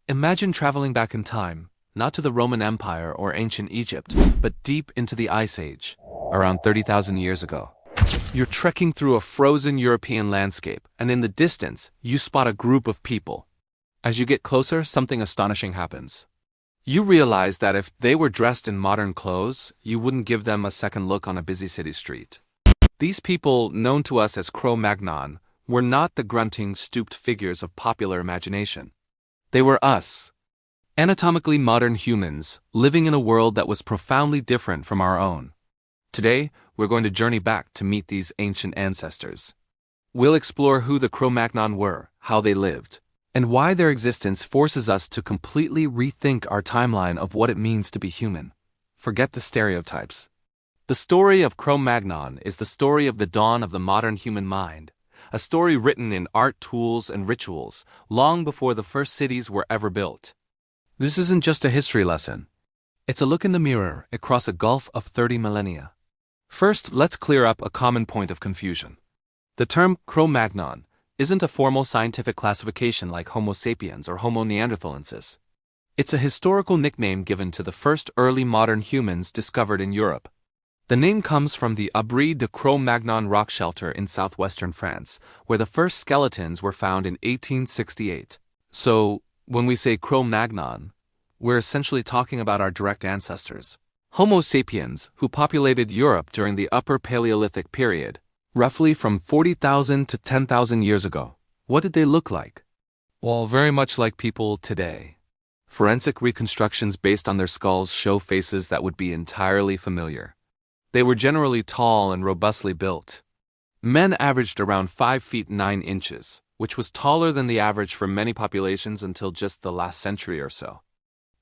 Imagine traveling back in time, not to the Roman Empire or ancient Egypt, but deep into the Ice Age, around 30,000 years ago. You're trekking through a frozen European landscape, and in the distance, you spot a group of people. As you get closer, something astonishing happens. You realize that if they were dressed in modern clothes, you wouldn't give them a second look on a busy city street. These people, known to us as Cro Magnon, were not the grunting, stooped figures of popular imagination. They were us. Anatomically modern humans, living in a world that was profoundly different from our own. Today, we're going to journey back to meet these ancient ancestors. We'll explore who the Cro Magnon were, how they lived, and why their existence forces us to completely rethink our timeline of what it means to be human. Forget the stereotypes. The story of Cro Magnon is the story of the dawn of the modern human mind, a story written in art, tools, and rituals long before the first cities were ever built. This isn't just a history lesson. It's a look in the mirror across a gulf of 30 millennia. First, let's clear up a common point of confusion. The term Cro Magnon isn't a formal scientific classification like Homo sapiens or Homo neanderthalensis. It's a historical nickname given to the first early modern humans discovered in Europe. The name comes from the Abri de Cro Magnon rock shelter in southwestern France, where the first skeletons were found in 1868. So, when we say Cro Magnon, we're essentially talking about our direct ancestors. Homo sapiens, who populated Europe during the Upper Paleolithic period, roughly from 40,000 to 10,000 years ago. What did they look like? Well, very much like people today. Forensic reconstructions based on their skulls show faces that would be entirely familiar. They were generally tall and robustly built. Men averaged around 5 feet 9 inches, which was taller than the average for many populations until just the last century or so.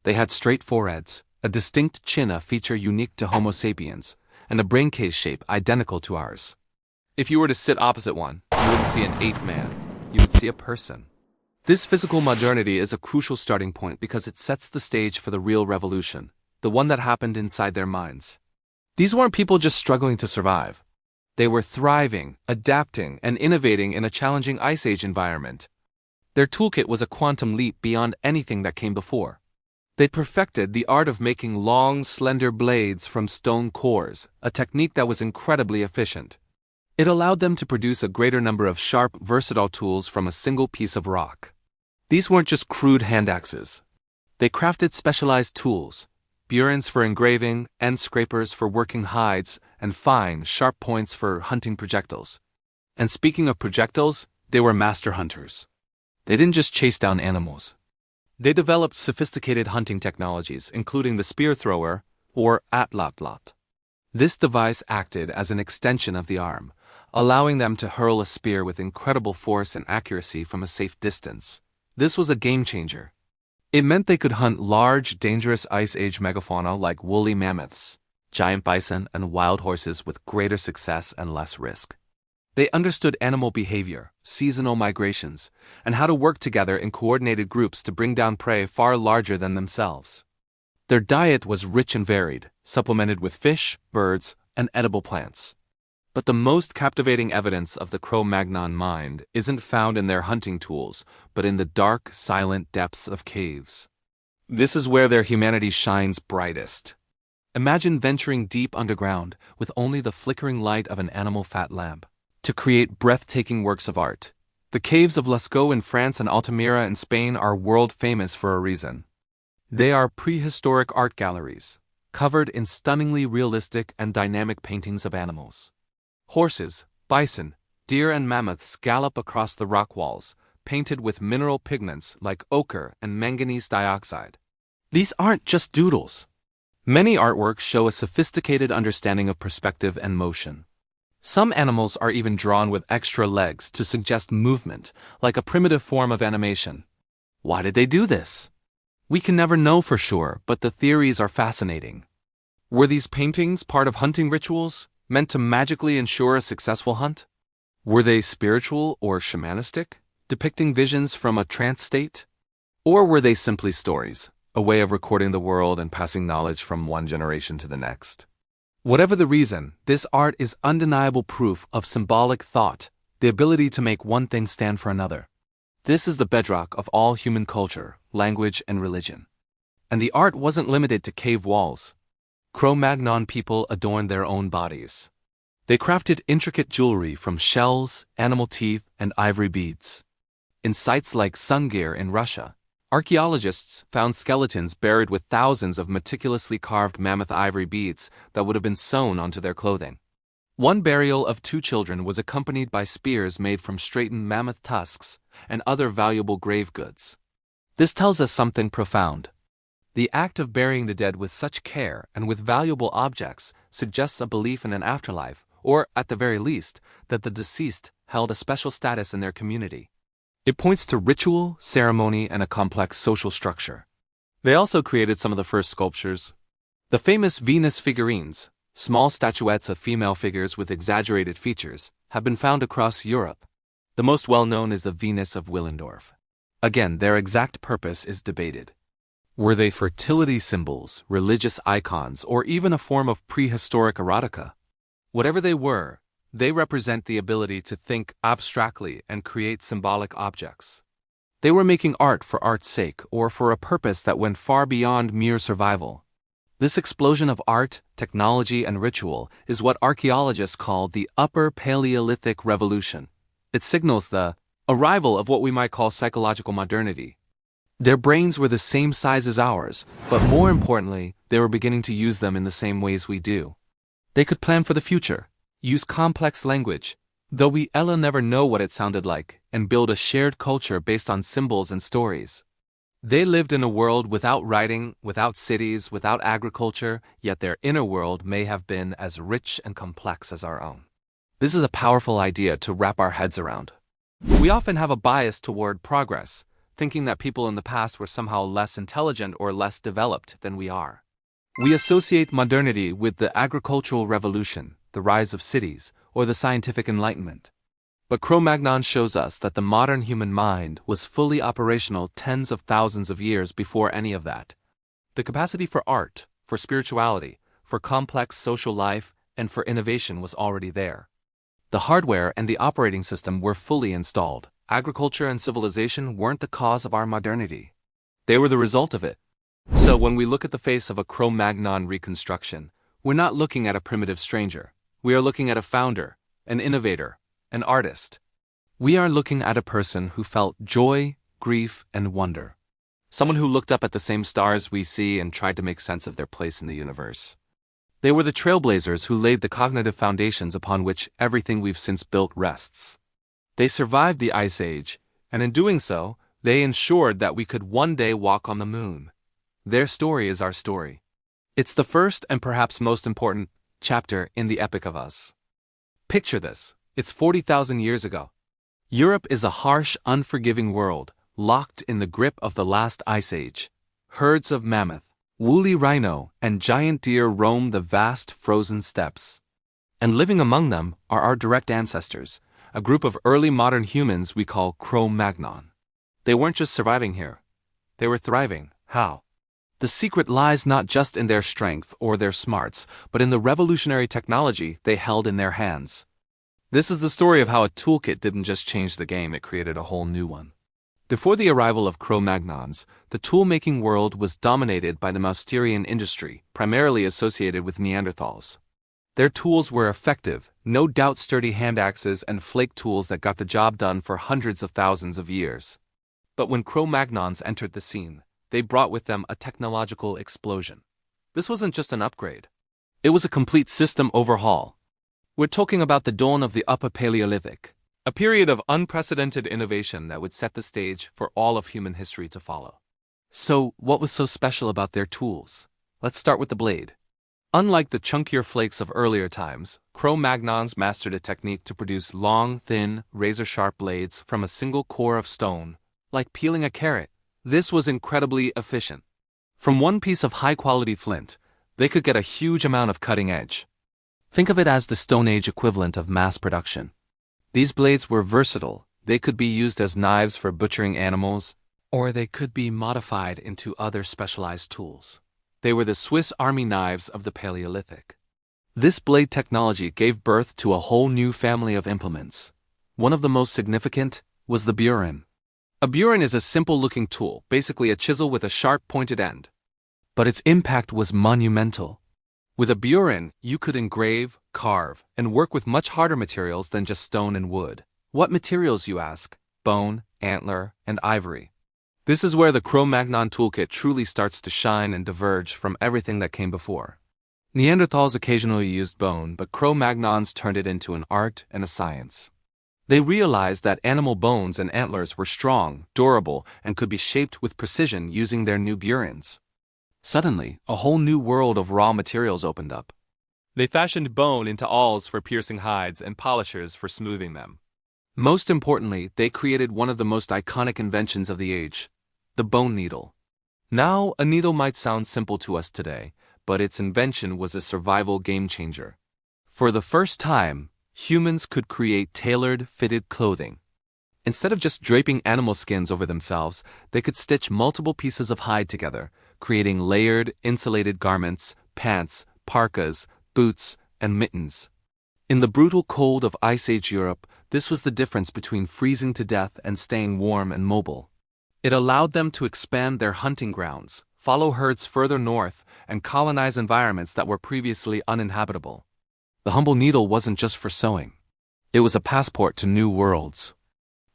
They had straight foreheads, a distinct chin, a feature unique to Homo sapiens, and a brain case shape identical to ours. If you were to sit opposite one, you wouldn't see an ape man, you would see a person. This physical modernity is a crucial starting point because it sets the stage for the real revolution, the one that happened inside their minds. These weren't people just struggling to survive. They were thriving, adapting, and innovating in a challenging Ice Age environment. Their toolkit was a quantum leap beyond anything that came before. They'd perfected the art of making long, slender blades from stone cores, a technique that was incredibly efficient. It allowed them to produce a greater number of sharp, versatile tools from a single piece of rock. These weren't just crude hand axes. They crafted specialized tools, burins for engraving, end scrapers for working hides, and fine, sharp points for hunting projectiles. And speaking of projectiles, they were master hunters. They didn't just chase down animals. They developed sophisticated hunting technologies, including the spear thrower, or atlatlat. This device acted as an extension of the arm, allowing them to hurl a spear with incredible force and accuracy from a safe distance. This was a game changer. It meant they could hunt large, dangerous Ice Age megafauna like woolly mammoths, giant bison, and wild horses with greater success and less risk. They understood animal behavior, seasonal migrations, and how to work together in coordinated groups to bring down prey far larger than themselves. Their diet was rich and varied, supplemented with fish, birds, and edible plants. But the most captivating evidence of the Cro Magnon mind isn't found in their hunting tools, but in the dark, silent depths of caves. This is where their humanity shines brightest. Imagine venturing deep underground with only the flickering light of an animal fat lamp to create breathtaking works of art. The caves of Lascaux in France and Altamira in Spain are world famous for a reason. They are prehistoric art galleries, covered in stunningly realistic and dynamic paintings of animals. Horses, bison, deer, and mammoths gallop across the rock walls, painted with mineral pigments like ochre and manganese dioxide. These aren't just doodles. Many artworks show a sophisticated understanding of perspective and motion. Some animals are even drawn with extra legs to suggest movement, like a primitive form of animation. Why did they do this? We can never know for sure, but the theories are fascinating. Were these paintings part of hunting rituals, meant to magically ensure a successful hunt? Were they spiritual or shamanistic, depicting visions from a trance state? Or were they simply stories, a way of recording the world and passing knowledge from one generation to the next? Whatever the reason, this art is undeniable proof of symbolic thought, the ability to make one thing stand for another. This is the bedrock of all human culture, language, and religion. And the art wasn't limited to cave walls. Cro Magnon people adorned their own bodies. They crafted intricate jewelry from shells, animal teeth, and ivory beads. In sites like Sungir in Russia, archaeologists found skeletons buried with thousands of meticulously carved mammoth ivory beads that would have been sewn onto their clothing. One burial of 2 children was accompanied by spears made from straightened mammoth tusks and other valuable grave goods. This tells us something profound. The act of burying the dead with such care and with valuable objects suggests a belief in an afterlife, or, at the very least, that the deceased held a special status in their community. It points to ritual, ceremony, and a complex social structure. They also created some of the first sculptures. The famous Venus figurines, small statuettes of female figures with exaggerated features, have been found across Europe. The most well-known is the Venus of Willendorf. Again, their exact purpose is debated. Were they fertility symbols, religious icons, or even a form of prehistoric erotica? Whatever they were, they represent the ability to think abstractly and create symbolic objects. They were making art for art's sake or for a purpose that went far beyond mere survival. This explosion of art, technology, and ritual is what archaeologists call the Upper Paleolithic revolution. It signals the arrival of what we might call psychological modernity. Their brains were the same size as ours, but more importantly, they were beginning to use them in the same ways we do. They could plan for the future, use complex language, though we'll never know what it sounded like, and build a shared culture based on symbols and stories. They lived in a world without writing, without cities, without agriculture, yet their inner world may have been as rich and complex as our own. This is a powerful idea to wrap our heads around. We often have a bias toward progress, thinking that people in the past were somehow less intelligent or less developed than we are. We associate modernity with the agricultural revolution, the rise of cities, or the scientific enlightenment. But Cro Magnon shows us that the modern human mind was fully operational tens of thousands of years before any of that. The capacity for art, for spirituality, for complex social life, and for innovation was already there. The hardware and the operating system were fully installed. Agriculture and civilization weren't the cause of our modernity. They were the result of it. So when we look at the face of a Cro Magnon reconstruction, we're not looking at a primitive stranger. We are looking at a founder, an innovator, an artist. We are looking at a person who felt joy, grief, and wonder. Someone who looked up at the same stars we see and tried to make sense of their place in the universe. They were the trailblazers who laid the cognitive foundations upon which everything we've since built rests. They survived the Ice Age, and in doing so, they ensured that we could one day walk on the moon. Their story is our story. It's the first and perhaps most important chapter in the Epic of Us. Picture this. It's 40,000 years ago. Europe is a harsh, unforgiving world, locked in the grip of the last Ice Age. Herds of mammoth, woolly rhino, and giant deer roam the vast frozen steppes. And living among them are our direct ancestors, a group of early modern humans we call Cro Magnon. They weren't just surviving here. They were thriving. How? The secret lies not just in their strength or their smarts, but in the revolutionary technology they held in their hands. This is the story of how a toolkit didn't just change the game, it created a whole new one. Before the arrival of Cro Magnons, the tool-making world was dominated by the Mousterian industry, primarily associated with Neanderthals. Their tools were effective, no doubt sturdy hand axes and flake tools that got the job done for hundreds of thousands of years. But when Cro Magnons entered the scene, they brought with them a technological explosion. This wasn't just an upgrade. It was a complete system overhaul. We're talking about the dawn of the Upper Paleolithic, a period of unprecedented innovation that would set the stage for all of human history to follow. So, what was so special about their tools? Let's start with the blade. Unlike the chunkier flakes of earlier times, Cro Magnons mastered a technique to produce long, thin, razor-sharp blades from a single core of stone, like peeling a carrot. This was incredibly efficient. From one piece of high-quality flint, they could get a huge amount of cutting edge. Think of it as the Stone Age equivalent of mass production. These blades were versatile. They could be used as knives for butchering animals, or they could be modified into other specialized tools. They were the Swiss Army knives of the Paleolithic. This blade technology gave birth to a whole new family of implements. One of the most significant was the burin. A burin is a simple-looking tool, basically a chisel with a sharp pointed end. But its impact was monumental. With a burin, you could engrave, carve, and work with much harder materials than just stone and wood. What materials, you ask? Bone, antler, and ivory. This is where the Cro Magnon toolkit truly starts to shine and diverge from everything that came before. Neanderthals occasionally used bone, but Cro Magnons turned it into an art and a science. They realized that animal bones and antlers were strong, durable, and could be shaped with precision using their new burins. Suddenly, a whole new world of raw materials opened up. They fashioned bone into awls for piercing hides and polishers for smoothing them. Most importantly, they created one of the most iconic inventions of the age, the bone needle. Now, a needle might sound simple to us today, but its invention was a survival game-changer. For the first time, humans could create tailored, fitted clothing. Instead of just draping animal skins over themselves, they could stitch multiple pieces of hide together, creating layered, insulated garments, pants, parkas, boots, and mittens. In the brutal cold of Ice Age Europe, this was the difference between freezing to death and staying warm and mobile. It allowed them to expand their hunting grounds, follow herds further north, and colonize environments that were previously uninhabitable. The humble needle wasn't just for sewing. It was a passport to new worlds.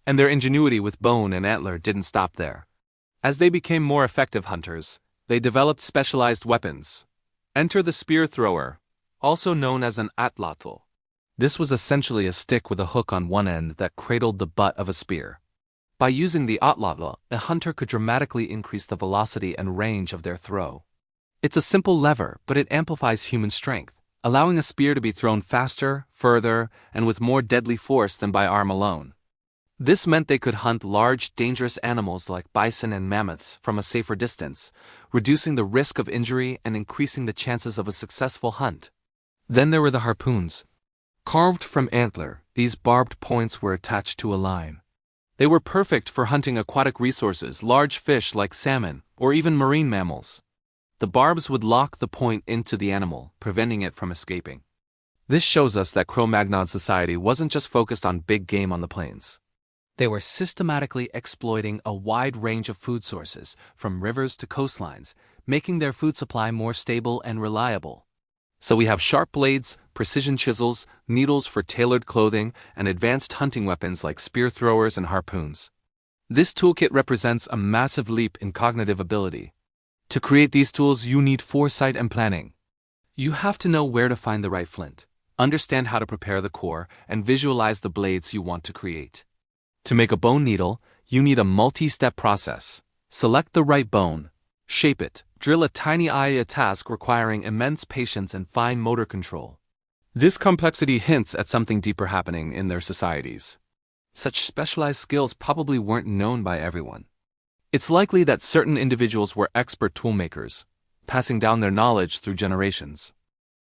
And their ingenuity with bone and antler didn't stop there. As they became more effective hunters, they developed specialized weapons. Enter the spear thrower, also known as an atlatl. This was essentially a stick with a hook on one end that cradled the butt of a spear. By using the atlatl, a hunter could dramatically increase the velocity and range of their throw. It's a simple lever, but it amplifies human strength, allowing a spear to be thrown faster, further, and with more deadly force than by arm alone. This meant they could hunt large, dangerous animals like bison and mammoths from a safer distance, reducing the risk of injury and increasing the chances of a successful hunt. Then there were the harpoons. Carved from antler, these barbed points were attached to a line. They were perfect for hunting aquatic resources, large fish like salmon, or even marine mammals. The barbs would lock the point into the animal, preventing it from escaping. This shows us that Cro Magnon society wasn't just focused on big game on the plains. They were systematically exploiting a wide range of food sources, from rivers to coastlines, making their food supply more stable and reliable. So we have sharp blades, precision chisels, needles for tailored clothing, and advanced hunting weapons like spear throwers and harpoons. This toolkit represents a massive leap in cognitive ability. To create these tools, you need foresight and planning. You have to know where to find the right flint, understand how to prepare the core, and visualize the blades you want to create. To make a bone needle, you need a multi-step process. Select the right bone, shape it, drill a tiny eye, a task requiring immense patience and fine motor control. This complexity hints at something deeper happening in their societies. Such specialized skills probably weren't known by everyone. It's likely that certain individuals were expert toolmakers, passing down their knowledge through generations.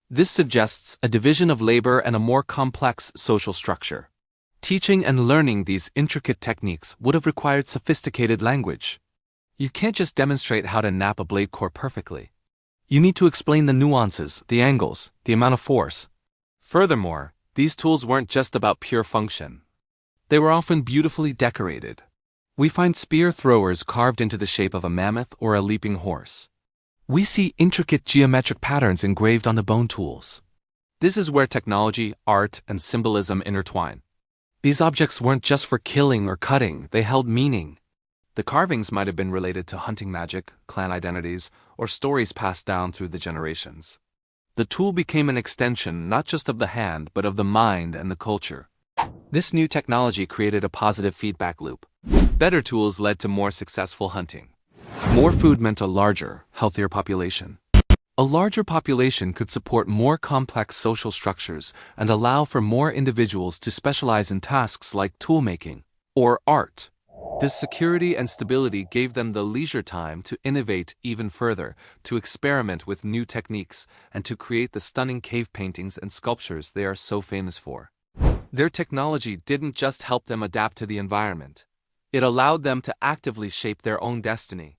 This suggests a division of labor and a more complex social structure. Teaching and learning these intricate techniques would have required sophisticated language. You can't just demonstrate how to knap a blade core perfectly. You need to explain the nuances, the angles, the amount of force. Furthermore, these tools weren't just about pure function. They were often beautifully decorated. We find spear throwers carved into the shape of a mammoth or a leaping horse. We see intricate geometric patterns engraved on the bone tools. This is where technology, art, and symbolism intertwine. These objects weren't just for killing or cutting, they held meaning. The carvings might have been related to hunting magic, clan identities, or stories passed down through the generations. The tool became an extension not just of the hand, but of the mind and the culture. This new technology created a positive feedback loop. Better tools led to more successful hunting. More food meant a larger, healthier population. A larger population could support more complex social structures and allow for more individuals to specialize in tasks like toolmaking or art. This security and stability gave them the leisure time to innovate even further, to experiment with new techniques, and to create the stunning cave paintings and sculptures they are so famous for. Their technology didn't just help them adapt to the environment. It allowed them to actively shape their own destiny.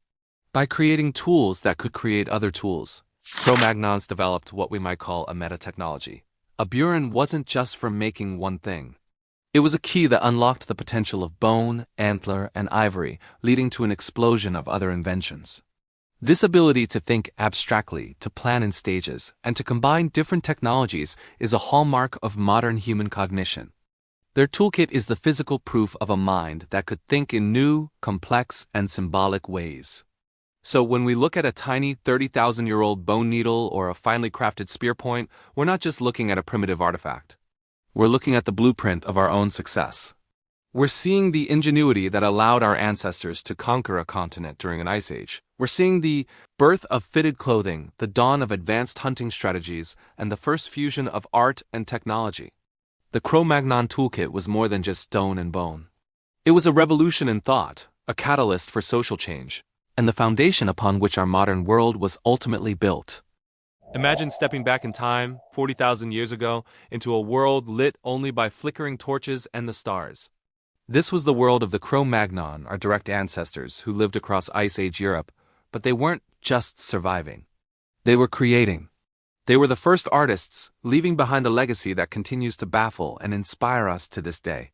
By creating tools that could create other tools, Cro Magnons developed what we might call a meta-technology. A burin wasn't just for making one thing. It was a key that unlocked the potential of bone, antler, and ivory, leading to an explosion of other inventions. This ability to think abstractly, to plan in stages, and to combine different technologies is a hallmark of modern human cognition. Their toolkit is the physical proof of a mind that could think in new, complex, and symbolic ways. So when we look at a tiny 30,000-year-old bone needle or a finely crafted spear point, we're not just looking at a primitive artifact. We're looking at the blueprint of our own success. We're seeing the ingenuity that allowed our ancestors to conquer a continent during an ice age. We're seeing the birth of fitted clothing, the dawn of advanced hunting strategies, and the first fusion of art and technology. The Cro Magnon toolkit was more than just stone and bone. It was a revolution in thought, a catalyst for social change, and the foundation upon which our modern world was ultimately built. Imagine stepping back in time, 40,000 years ago, into a world lit only by flickering torches and the stars. This was the world of the Cro Magnon, our direct ancestors, who lived across Ice Age Europe, but they weren't just surviving. They were creating. They were the first artists, leaving behind a legacy that continues to baffle and inspire us to this day.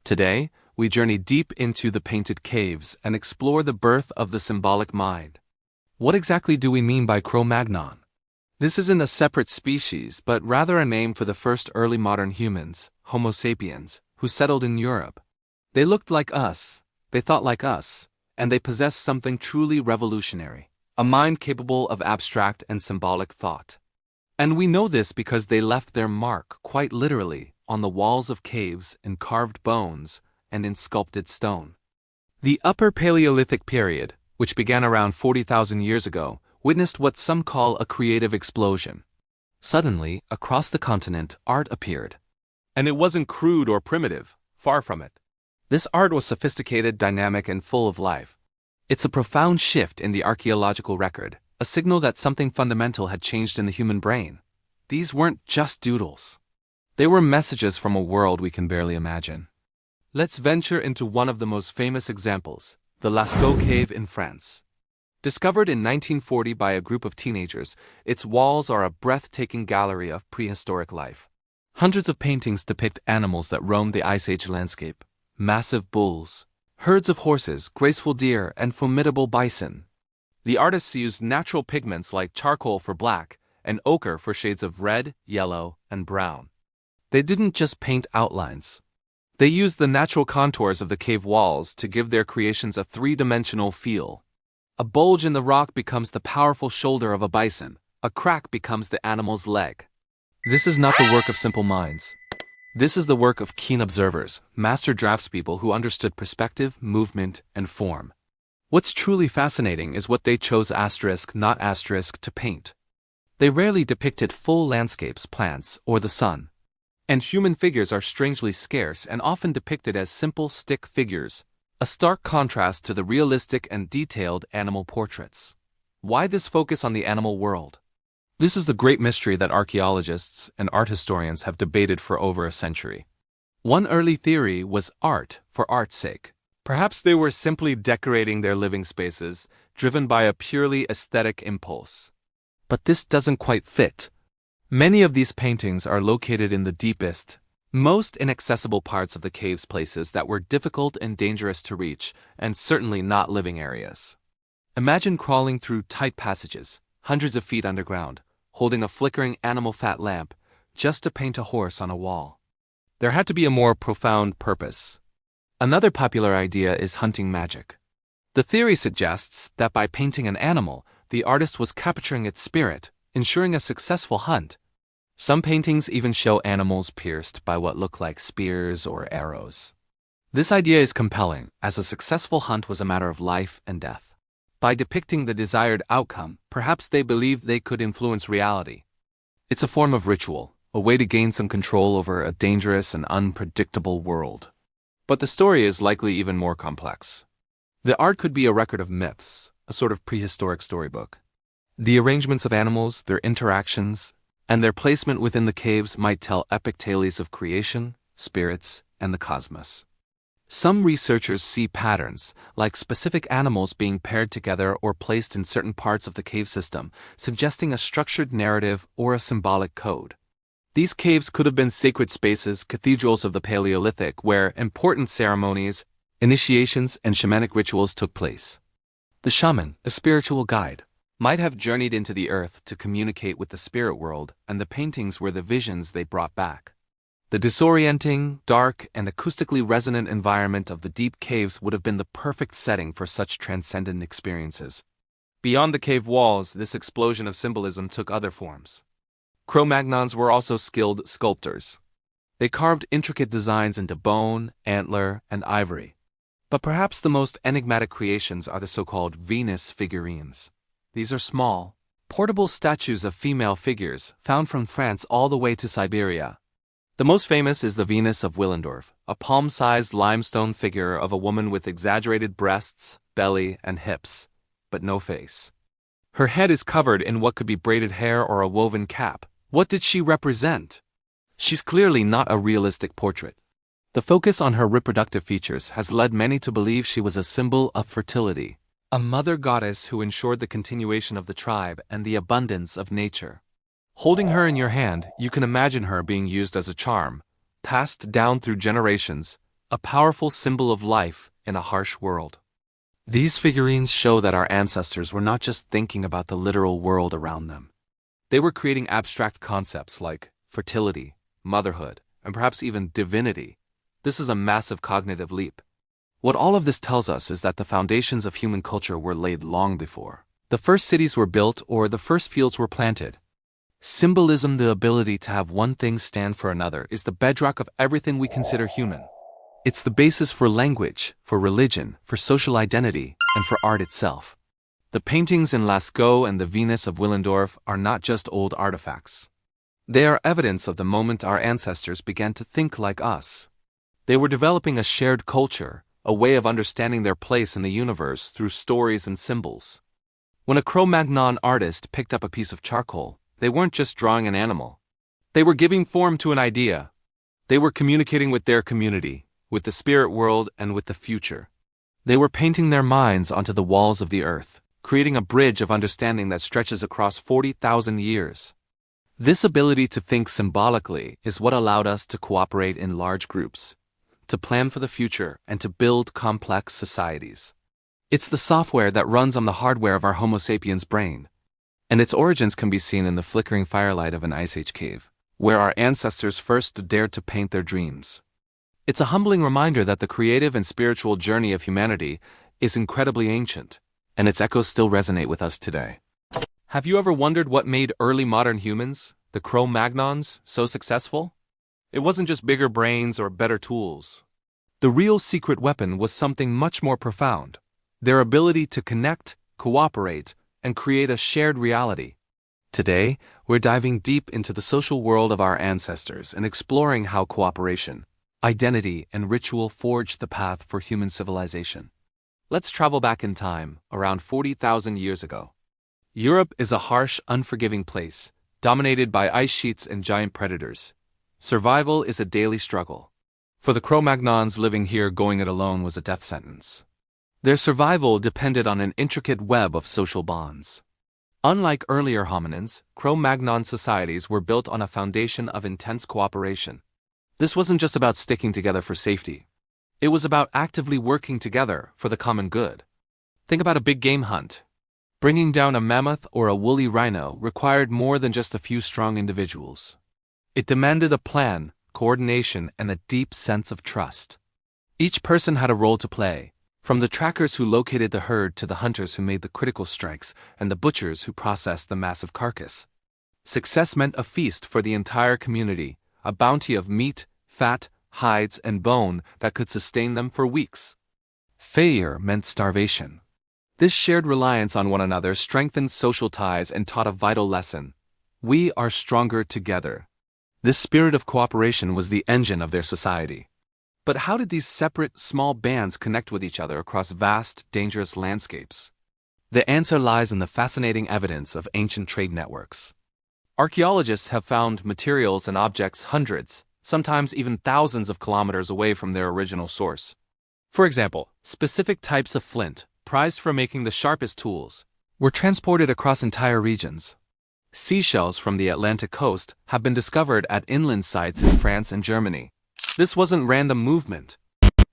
Today, we journey deep into the painted caves and explore the birth of the symbolic mind. What exactly do we mean by Cro Magnon? This isn't a separate species, but rather a name for the first early modern humans, Homo sapiens, who settled in Europe. They looked like us, they thought like us, and they possessed something truly revolutionary, a mind capable of abstract and symbolic thought. And we know this because they left their mark, quite literally, on the walls of caves, in carved bones, and in sculpted stone. The Upper Paleolithic period, which began around 40,000 years ago, witnessed what some call a creative explosion. Suddenly, across the continent, art appeared. And it wasn't crude or primitive, far from it. This art was sophisticated, dynamic, and full of life. It's a profound shift in the archaeological record, a signal that something fundamental had changed in the human brain. These weren't just doodles. They were messages from a world we can barely imagine. Let's venture into one of the most famous examples, the Lascaux Cave in France. Discovered in 1940 by a group of teenagers, its walls are a breathtaking gallery of prehistoric life. Hundreds of paintings depict animals that roamed the Ice Age landscape. Massive bulls, herds of horses, graceful deer, and formidable bison. The artists used natural pigments like charcoal for black and ochre for shades of red, yellow, and brown. They didn't just paint outlines. They used the natural contours of the cave walls to give their creations a three-dimensional feel. A bulge in the rock becomes the powerful shoulder of a bison. A crack becomes the animal's leg. This is not the work of simple minds. This is the work of keen observers, master draftspeople who understood perspective, movement, and form. What's truly fascinating is what they chose not asterisk to paint. They rarely depicted full landscapes, plants, or the sun. And human figures are strangely scarce and often depicted as simple stick figures, a stark contrast to the realistic and detailed animal portraits. Why this focus on the animal world? This is the great mystery that archaeologists and art historians have debated for over a century. One early theory was art for art's sake. Perhaps they were simply decorating their living spaces, driven by a purely aesthetic impulse. But this doesn't quite fit. Many of these paintings are located in the deepest, most inaccessible parts of the cave's places that were difficult and dangerous to reach, and certainly not living areas. Imagine crawling through tight passages, hundreds of feet underground, holding a flickering animal fat lamp, just to paint a horse on a wall. There had to be a more profound purpose. Another popular idea is hunting magic. The theory suggests that by painting an animal, the artist was capturing its spirit, ensuring a successful hunt. Some paintings even show animals pierced by what look like spears or arrows. This idea is compelling, as a successful hunt was a matter of life and death. By depicting the desired outcome, perhaps they believed they could influence reality. It's a form of ritual, a way to gain some control over a dangerous and unpredictable world. But the story is likely even more complex. The art could be a record of myths, a sort of prehistoric storybook. The arrangements of animals, their interactions, and their placement within the caves might tell epic tales of creation, spirits, and the cosmos. Some researchers see patterns, like specific animals being paired together or placed in certain parts of the cave system, suggesting a structured narrative or a symbolic code. These caves could have been sacred spaces, cathedrals of the Paleolithic, where important ceremonies, initiations, and shamanic rituals took place. The shaman, a spiritual guide, might have journeyed into the earth to communicate with the spirit world, and the paintings were the visions they brought back. The disorienting, dark, and acoustically resonant environment of the deep caves would have been the perfect setting for such transcendent experiences. Beyond the cave walls, this explosion of symbolism took other forms. Cro Magnons were also skilled sculptors. They carved intricate designs into bone, antler, and ivory. But perhaps the most enigmatic creations are the so-called Venus figurines. These are small, portable statues of female figures found from France all the way to Siberia. The most famous is the Venus of Willendorf, a palm-sized limestone figure of a woman with exaggerated breasts, belly, and hips, but no face. Her head is covered in what could be braided hair or a woven cap. What did she represent? She's clearly not a realistic portrait. The focus on her reproductive features has led many to believe she was a symbol of fertility, a mother goddess who ensured the continuation of the tribe and the abundance of nature. Holding her in your hand, you can imagine her being used as a charm, passed down through generations, a powerful symbol of life in a harsh world. These figurines show that our ancestors were not just thinking about the literal world around them. They were creating abstract concepts like fertility, motherhood, and perhaps even divinity. This is a massive cognitive leap. What all of this tells us is that the foundations of human culture were laid long before the first cities were built or the first fields were planted. Symbolism, the ability to have one thing stand for another, is the bedrock of everything we consider human. It's the basis for language, for religion, for social identity, and for art itself. The paintings in Lascaux and the Venus of Willendorf are not just old artifacts. They are evidence of the moment our ancestors began to think like us. They were developing a shared culture, a way of understanding their place in the universe through stories and symbols. When a Cro Magnon artist picked up a piece of charcoal, they weren't just drawing an animal. They were giving form to an idea. They were communicating with their community, with the spirit world, and with the future. They were painting their minds onto the walls of the earth, creating a bridge of understanding that stretches across 40,000 years. This ability to think symbolically is what allowed us to cooperate in large groups, to plan for the future, and to build complex societies. It's the software that runs on the hardware of our Homo sapiens brain, and its origins can be seen in the flickering firelight of an Ice Age cave, where our ancestors first dared to paint their dreams. It's a humbling reminder that the creative and spiritual journey of humanity is incredibly ancient, and its echoes still resonate with us today. Have you ever wondered what made early modern humans, the Cro Magnons, so successful? It wasn't just bigger brains or better tools. The real secret weapon was something much more profound: their ability to connect, cooperate, and create a shared reality. Today, we're diving deep into the social world of our ancestors and exploring how cooperation, identity, and ritual forged the path for human civilization. Let's travel back in time, around 40,000 years ago. Europe is a harsh, unforgiving place, dominated by ice sheets and giant predators. Survival is a daily struggle. For the Cro Magnons, living here going it alone was a death sentence. Their survival depended on an intricate web of social bonds. Unlike earlier hominins, Cro Magnon societies were built on a foundation of intense cooperation. This wasn't just about sticking together for safety. It was about actively working together for the common good. Think about a big game hunt. Bringing down a mammoth or a woolly rhino required more than just a few strong individuals. It demanded a plan, coordination, and a deep sense of trust. Each person had a role to play, from the trackers who located the herd to the hunters who made the critical strikes and the butchers who processed the massive carcass. Success meant a feast for the entire community, a bounty of meat, fat, hides, and bone that could sustain them for weeks. Failure meant starvation. This shared reliance on one another strengthened social ties and taught a vital lesson: we are stronger together. This spirit of cooperation was the engine of their society. But how did these separate, small bands connect with each other across vast, dangerous landscapes? The answer lies in the fascinating evidence of ancient trade networks. Archaeologists have found materials and objects hundreds, sometimes even thousands of kilometers away from their original source. For example, specific types of flint, prized for making the sharpest tools, were transported across entire regions. Seashells from the Atlantic coast have been discovered at inland sites in France and Germany. This wasn't random movement.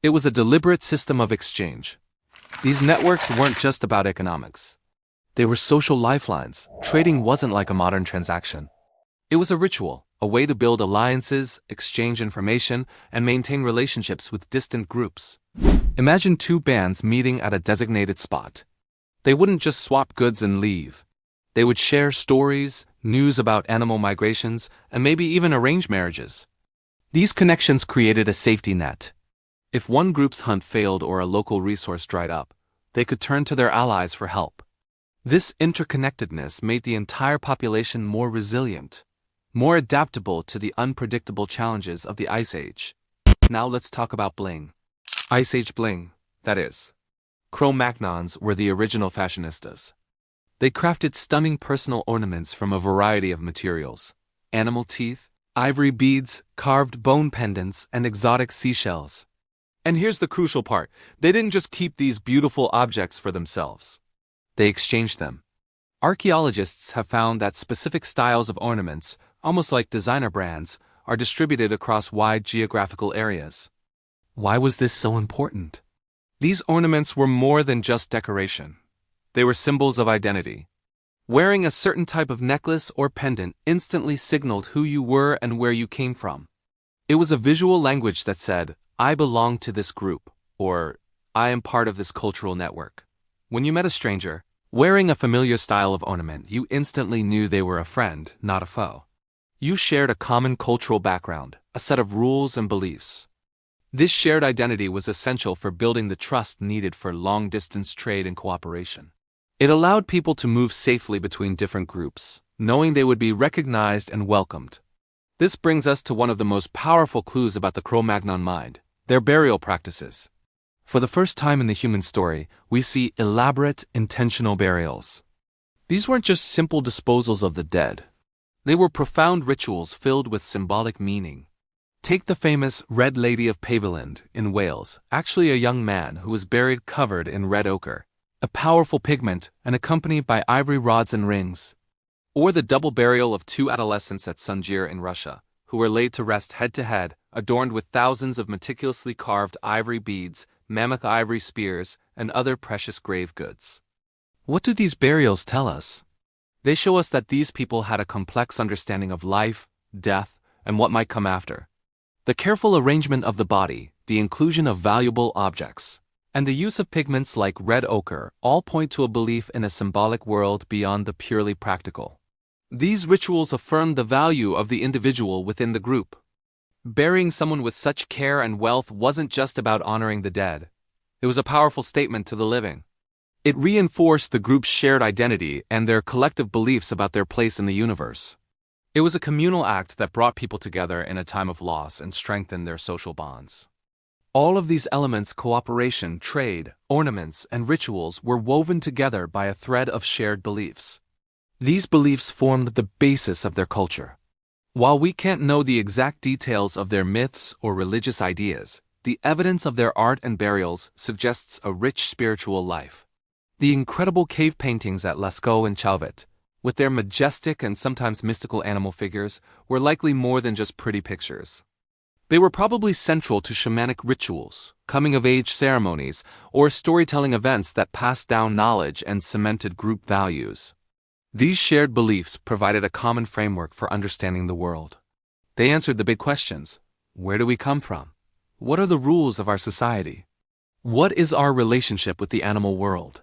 It was a deliberate system of exchange. These networks weren't just about economics. They were social lifelines. Trading wasn't like a modern transaction. It was a ritual, a way to build alliances, exchange information, and maintain relationships with distant groups. Imagine two bands meeting at a designated spot. They wouldn't just swap goods and leave. They would share stories, news about animal migrations, and maybe even arrange marriages. These connections created a safety net. If one group's hunt failed or a local resource dried up, they could turn to their allies for help. This interconnectedness made the entire population more resilient, more adaptable to the unpredictable challenges of the Ice Age. Now let's talk about bling. Ice Age bling, that is. Cro Magnons were the original fashionistas. They crafted stunning personal ornaments from a variety of materials: animal teeth, ivory beads, carved bone pendants, and exotic seashells. And here's the crucial part: they didn't just keep these beautiful objects for themselves. They exchanged them. Archaeologists have found that specific styles of ornaments, almost like designer brands, are distributed across wide geographical areas. Why was this so important? These ornaments were more than just decoration. They were symbols of identity. Wearing a certain type of necklace or pendant instantly signaled who you were and where you came from. It was a visual language that said, "I belong to this group," or "I am part of this cultural network." When you met a stranger, wearing a familiar style of ornament, you instantly knew they were a friend, not a foe. You shared a common cultural background, a set of rules and beliefs. This shared identity was essential for building the trust needed for long-distance trade and cooperation. It allowed people to move safely between different groups, knowing they would be recognized and welcomed. This brings us to one of the most powerful clues about the Cro Magnon mind: their burial practices. For the first time in the human story, we see elaborate, intentional burials. These weren't just simple disposals of the dead. They were profound rituals filled with symbolic meaning. Take the famous Red Lady of Paviland in Wales, actually a young man who was buried covered in red ochre, a powerful pigment and accompanied by ivory rods and rings. Or the double burial of two adolescents at Sunjir in Russia, who were laid to rest head to head, adorned with thousands of meticulously carved ivory beads, mammoth ivory spears, and other precious grave goods. What do these burials tell us? They show us that these people had a complex understanding of life, death, and what might come after. The careful arrangement of the body, the inclusion of valuable objects, and the use of pigments like red ochre all point to a belief in a symbolic world beyond the purely practical. These rituals affirmed the value of the individual within the group. Burying someone with such care and wealth wasn't just about honoring the dead. It was a powerful statement to the living. It reinforced the group's shared identity and their collective beliefs about their place in the universe. It was a communal act that brought people together in a time of loss and strengthened their social bonds. All of these elements: cooperation, trade, ornaments, and rituals were woven together by a thread of shared beliefs. These beliefs formed the basis of their culture. While we can't know the exact details of their myths or religious ideas, the evidence of their art and burials suggests a rich spiritual life. The incredible cave paintings at Lascaux and Chauvet, with their majestic and sometimes mystical animal figures, were likely more than just pretty pictures. They were probably central to shamanic rituals, coming-of-age ceremonies, or storytelling events that passed down knowledge and cemented group values. These shared beliefs provided a common framework for understanding the world. They answered the big questions: where do we come from? What are the rules of our society? What is our relationship with the animal world?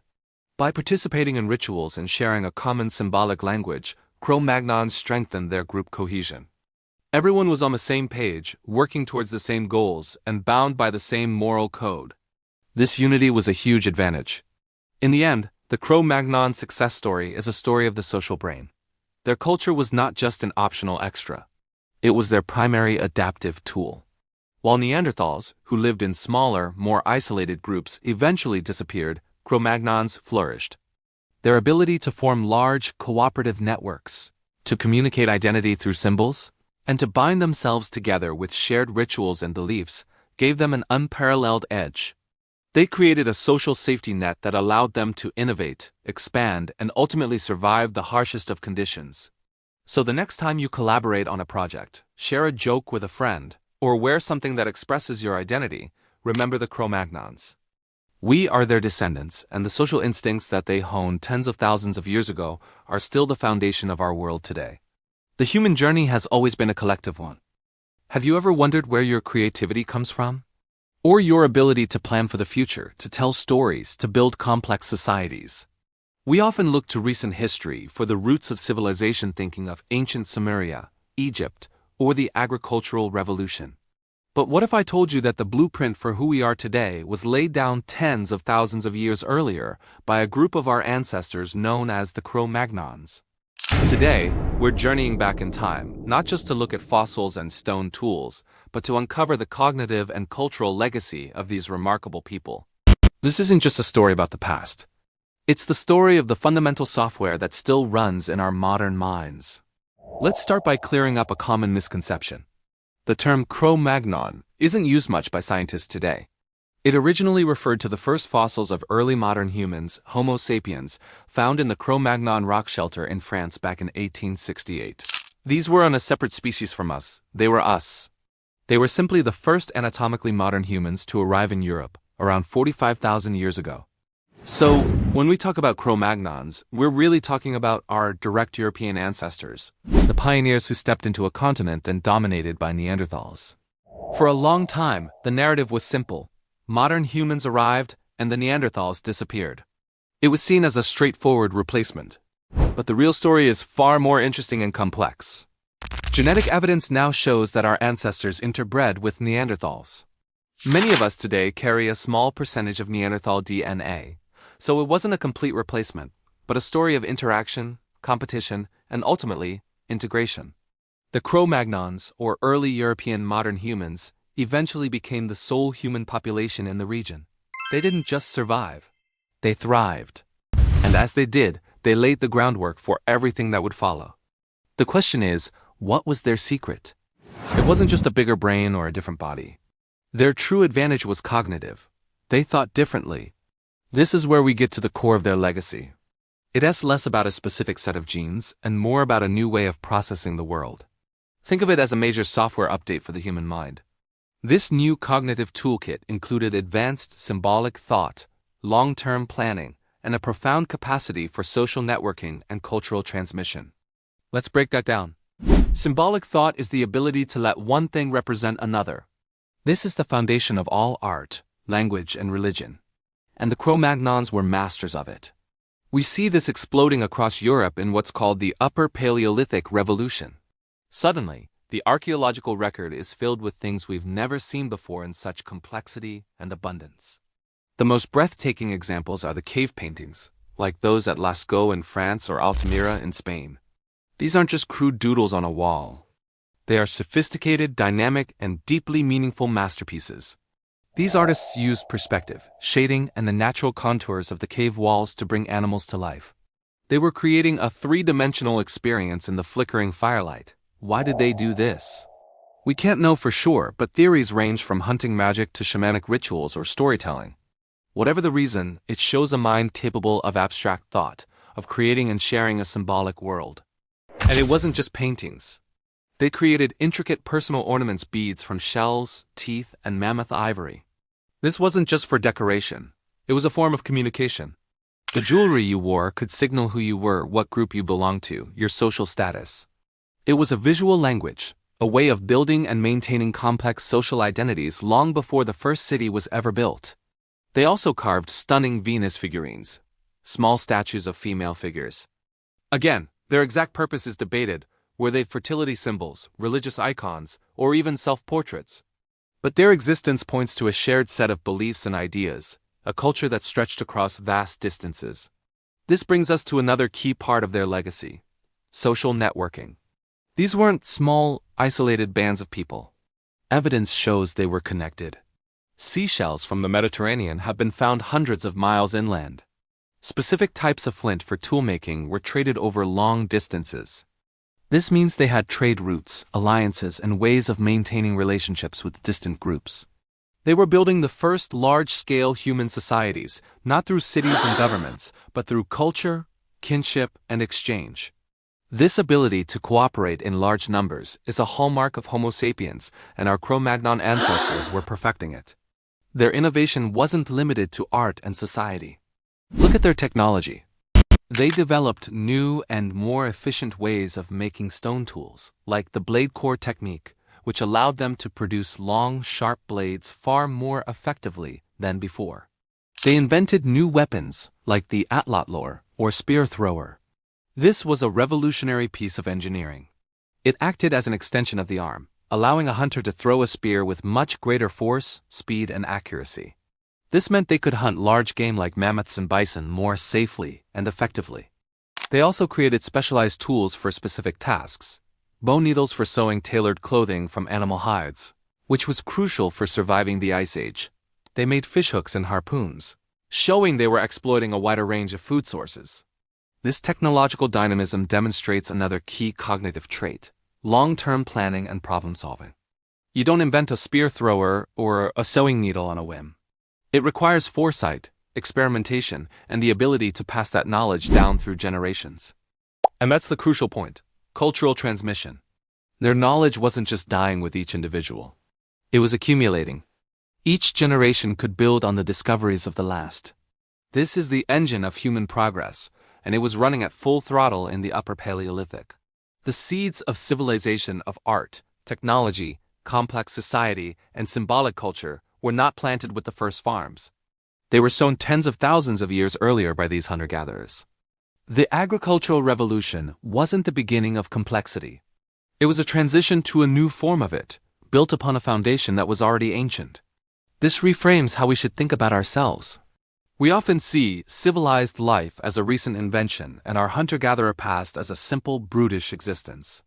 By participating in rituals and sharing a common symbolic language, Cro Magnon strengthened their group cohesion. Everyone was on the same page, working towards the same goals, and bound by the same moral code. This unity was a huge advantage. In the end, the Cro Magnon success story is a story of the social brain. Their culture was not just an optional extra. It was their primary adaptive tool. While Neanderthals, who lived in smaller, more isolated groups, eventually disappeared, Cro Magnons flourished. Their ability to form large, cooperative networks, to communicate identity through symbols, and to bind themselves together with shared rituals and beliefs, gave them an unparalleled edge. They created a social safety net that allowed them to innovate, expand, and ultimately survive the harshest of conditions. So the next time you collaborate on a project, share a joke with a friend, or wear something that expresses your identity, remember the Cro Magnons. We are their descendants, and the social instincts that they honed tens of thousands of years ago are still the foundation of our world today. The human journey has always been a collective one. Have you ever wondered where your creativity comes from? Or your ability to plan for the future, to tell stories, to build complex societies? We often look to recent history for the roots of civilization, thinking of ancient Sumeria, Egypt, or the agricultural revolution. But what if I told you that the blueprint for who we are today was laid down tens of thousands of years earlier by a group of our ancestors known as the Cro Magnons? Today, we're journeying back in time, not just to look at fossils and stone tools, but to uncover the cognitive and cultural legacy of these remarkable people. This isn't just a story about the past. It's the story of the fundamental software that still runs in our modern minds. Let's start by clearing up a common misconception. The term Cro Magnon isn't used much by scientists today. It originally referred to the first fossils of early modern humans, Homo sapiens, found in the Cro Magnon rock shelter in France back in 1868. These were on a separate species from us. They were us. They were simply the first anatomically modern humans to arrive in Europe, around 45,000 years ago. So, when we talk about Cro Magnons, we're really talking about our direct European ancestors, the pioneers who stepped into a continent then dominated by Neanderthals. For a long time, the narrative was simple. Modern humans arrived, and the Neanderthals disappeared. It was seen as a straightforward replacement. But the real story is far more interesting and complex. Genetic evidence now shows that our ancestors interbred with Neanderthals. Many of us today carry a small percentage of Neanderthal DNA. So it wasn't a complete replacement, but a story of interaction, competition, and ultimately, integration. The Cro Magnons, or early European modern humans, eventually became the sole human population in the region. They didn't just survive, they thrived. And as they did, they laid the groundwork for everything that would follow. The question is, what was their secret? It wasn't just a bigger brain or a different body. Their true advantage was cognitive. They thought differently. This is where we get to the core of their legacy. It is less about a specific set of genes and more about a new way of processing the world. Think of it as a major software update for the human mind. This new cognitive toolkit included advanced symbolic thought, long-term planning, and a profound capacity for social networking and cultural transmission. Let's break that down. Symbolic thought is the ability to let one thing represent another. This is the foundation of all art, language, and religion. And the Cro Magnons were masters of it. We see this exploding across Europe in what's called the Upper Paleolithic revolution. Suddenly, the archaeological record is filled with things we've never seen before in such complexity and abundance. The most breathtaking examples are the cave paintings, like those at Lascaux in France or Altamira in Spain. These aren't just crude doodles on a wall. They are sophisticated, dynamic, and deeply meaningful masterpieces. These artists used perspective, shading, and the natural contours of the cave walls to bring animals to life. They were creating a three-dimensional experience in the flickering firelight. Why did they do this? We can't know for sure, but theories range from hunting magic to shamanic rituals or storytelling. Whatever the reason, it shows a mind capable of abstract thought, of creating and sharing a symbolic world. And it wasn't just paintings. They created intricate personal ornaments, beads from shells, teeth, and mammoth ivory. This wasn't just for decoration. It was a form of communication. The jewelry you wore could signal who you were, what group you belonged to, your social status. It was a visual language, a way of building and maintaining complex social identities long before the first city was ever built. They also carved stunning Venus figurines, small statues of female figures. Again, their exact purpose is debated. Were they fertility symbols, religious icons, or even self-portraits? But their existence points to a shared set of beliefs and ideas, a culture that stretched across vast distances. This brings us to another key part of their legacy: social networking. These weren't small, isolated bands of people. Evidence shows they were connected. Seashells from the Mediterranean have been found hundreds of miles inland. Specific types of flint for toolmaking were traded over long distances. This means they had trade routes, alliances, and ways of maintaining relationships with distant groups. They were building the first large-scale human societies, not through cities and governments, but through culture, kinship, and exchange. This ability to cooperate in large numbers is a hallmark of Homo sapiens, and our Cro Magnon ancestors were perfecting it. Their innovation wasn't limited to art and society. Look at their technology. They developed new and more efficient ways of making stone tools, like the blade core technique, which allowed them to produce long, sharp blades far more effectively than before. They invented new weapons, like the atlatlar, or spear thrower. This was a revolutionary piece of engineering. It acted as an extension of the arm, allowing a hunter to throw a spear with much greater force, speed, and accuracy. This meant they could hunt large game like mammoths and bison more safely and effectively. They also created specialized tools for specific tasks: bone needles for sewing tailored clothing from animal hides, which was crucial for surviving the Ice Age. They made fishhooks and harpoons, showing they were exploiting a wider range of food sources. This technological dynamism demonstrates another key cognitive trait: long-term planning and problem-solving. You don't invent a spear thrower or a sewing needle on a whim. It requires foresight, experimentation, and the ability to pass that knowledge down through generations. And that's the crucial point: cultural transmission. Their knowledge wasn't just dying with each individual. It was accumulating. Each generation could build on the discoveries of the last. This is the engine of human progress, and it was running at full throttle in the Upper Paleolithic. The seeds of civilization of art, technology, complex society, and symbolic culture were not planted with the first farms. They were sown tens of thousands of years earlier by these hunter-gatherers. The agricultural revolution wasn't the beginning of complexity. It was a transition to a new form of it, built upon a foundation that was already ancient. This reframes how we should think about ourselves. We often see civilized life as a recent invention and our hunter-gatherer past as a simple, brutish existence.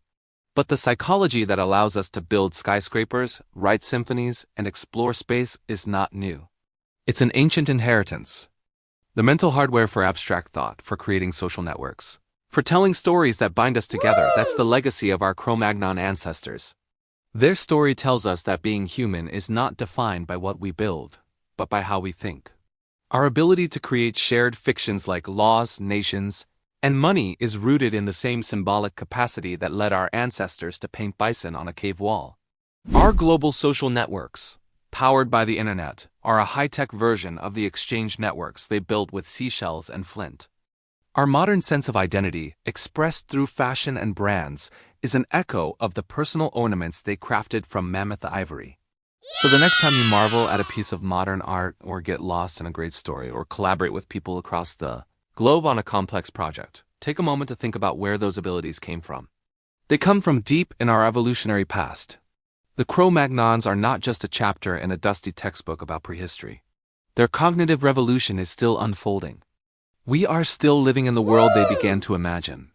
But the psychology that allows us to build skyscrapers, write symphonies, and explore space is not new. It's an ancient inheritance. The mental hardware for abstract thought, for creating social networks, for telling stories that bind us together, that's the legacy of our Cro Magnon ancestors. Their story tells us that being human is not defined by what we build, but by how we think. Our ability to create shared fictions like laws, nations, and money is rooted in the same symbolic capacity that led our ancestors to paint bison on a cave wall. Our global social networks, powered by the internet, are a high-tech version of the exchange networks they built with seashells and flint. Our modern sense of identity, expressed through fashion and brands, is an echo of the personal ornaments they crafted from mammoth ivory. So the next time you marvel at a piece of modern art, or get lost in a great story, or collaborate with people across the globe on a complex project, take a moment to think about where those abilities came from. They come from deep in our evolutionary past. The Cro Magnons are not just a chapter in a dusty textbook about prehistory. Their cognitive revolution is still unfolding. We are still living in the world they began to imagine.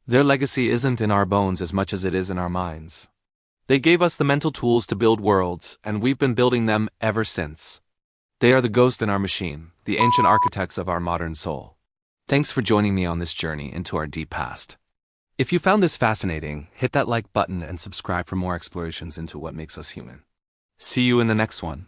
Their legacy isn't in our bones as much as it is in our minds. They gave us the mental tools to build worlds, and we've been building them ever since. They are the ghost in our machine, the ancient architects of our modern soul. Thanks for joining me on this journey into our deep past. If you found this fascinating, hit that like button and subscribe for more explorations into what makes us human. See you in the next one.